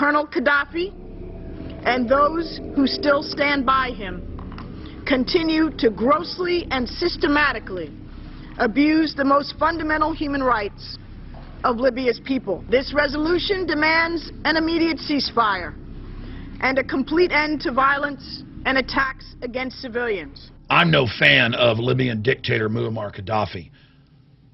Colonel Gaddafi and those who still stand by him continue to grossly and systematically abuse the most fundamental human rights of Libya's people. This resolution demands an immediate ceasefire and a complete end to violence and attacks against civilians. I'm no fan of Libyan dictator Muammar Gaddafi,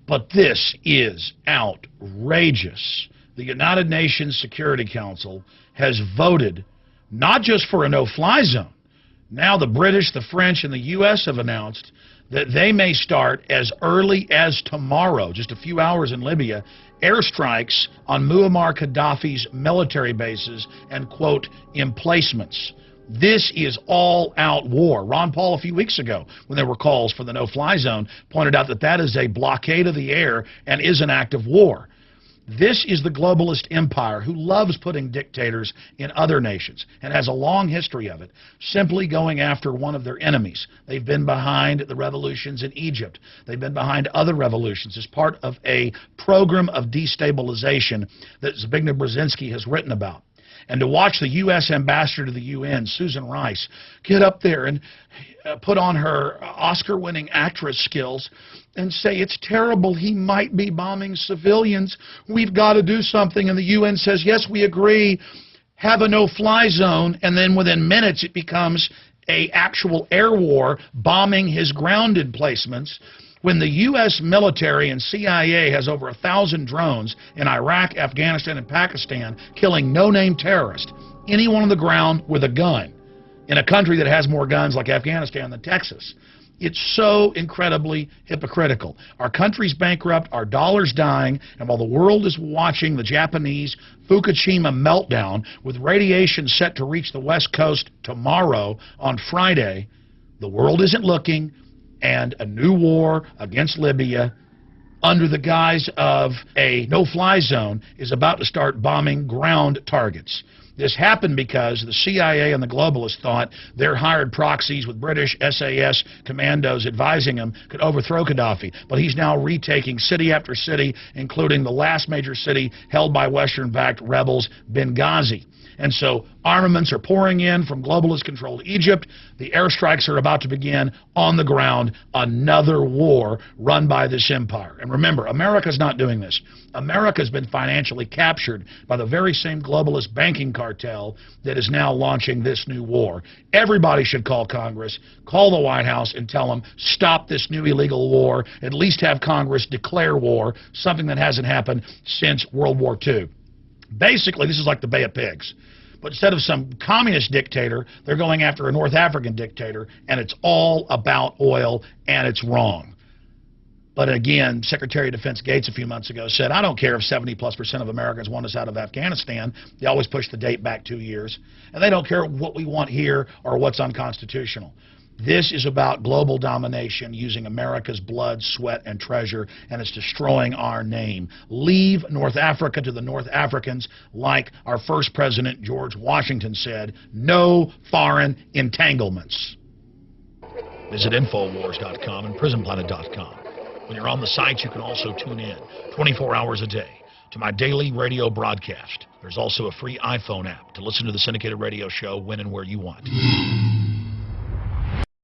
but this is outrageous. The United Nations Security Council has voted not just for a no-fly zone. Now the British, the French, and the U.S. have announced that they may start as early as tomorrow, just a few hours in Libya, airstrikes on Muammar Gaddafi's military bases and, quote, emplacements. This is all-out war. Ron Paul, a few weeks ago, when there were calls for the no-fly zone, pointed out that that is a blockade of the air and is an act of war. This is the globalist empire who loves putting dictators in other nations and has a long history of it, simply going after one of their enemies. They've been behind the revolutions in Egypt. They've been behind other revolutions as part of a program of destabilization that Zbigniew Brzezinski has written about. And to watch the U.S. ambassador to the UN, Susan Rice, get up there and put on her Oscar-winning actress skills and say, it's terrible, he might be bombing civilians, we've got to do something. And the UN says, yes, we agree, have a no-fly zone, and then within minutes it becomes an actual air war, bombing his ground emplacements. When the U.S. military and CIA has over 1,000 drones in Iraq, Afghanistan, and Pakistan killing no-name terrorists, anyone on the ground with a gun, in a country that has more guns like Afghanistan than Texas. It's so incredibly hypocritical. Our country's bankrupt, our dollar's dying, and while the world is watching the Japanese Fukushima meltdown with radiation set to reach the West Coast tomorrow on Friday, the world isn't looking, and a new war against Libya under the guise of a no-fly zone is about to start bombing ground targets. This happened because the CIA and the globalists thought their hired proxies with British SAS commandos advising them could overthrow Gaddafi. But he's now retaking city after city, including the last major city held by Western-backed rebels, Benghazi. And so armaments are pouring in from globalist-controlled Egypt. The airstrikes are about to begin on the ground, another war run by this empire. And remember, America's not doing this. America's been financially captured by the very same globalist banking cartel that is now launching this new war. Everybody should call Congress, call the White House, and tell them, stop this new illegal war, at least have Congress declare war, something that hasn't happened since World War II. Basically, this is like the Bay of Pigs. But instead of some communist dictator, they're going after a North African dictator, and it's all about oil, and it's wrong. But again, Secretary of Defense Gates a few months ago said, I don't care if 70+% of Americans want us out of Afghanistan. They always push the date back 2 years. And they don't care what we want here or what's unconstitutional. This is about global domination using America's blood, sweat, and treasure, and it's destroying our name. Leave North Africa to the North Africans, like our first president, George Washington, said, no foreign entanglements. Visit Infowars.com and PrisonPlanet.com. When you're on the sites, you can also tune in 24 hours a day to my daily radio broadcast. There's also a free iPhone app to listen to the syndicated radio show when and where you want.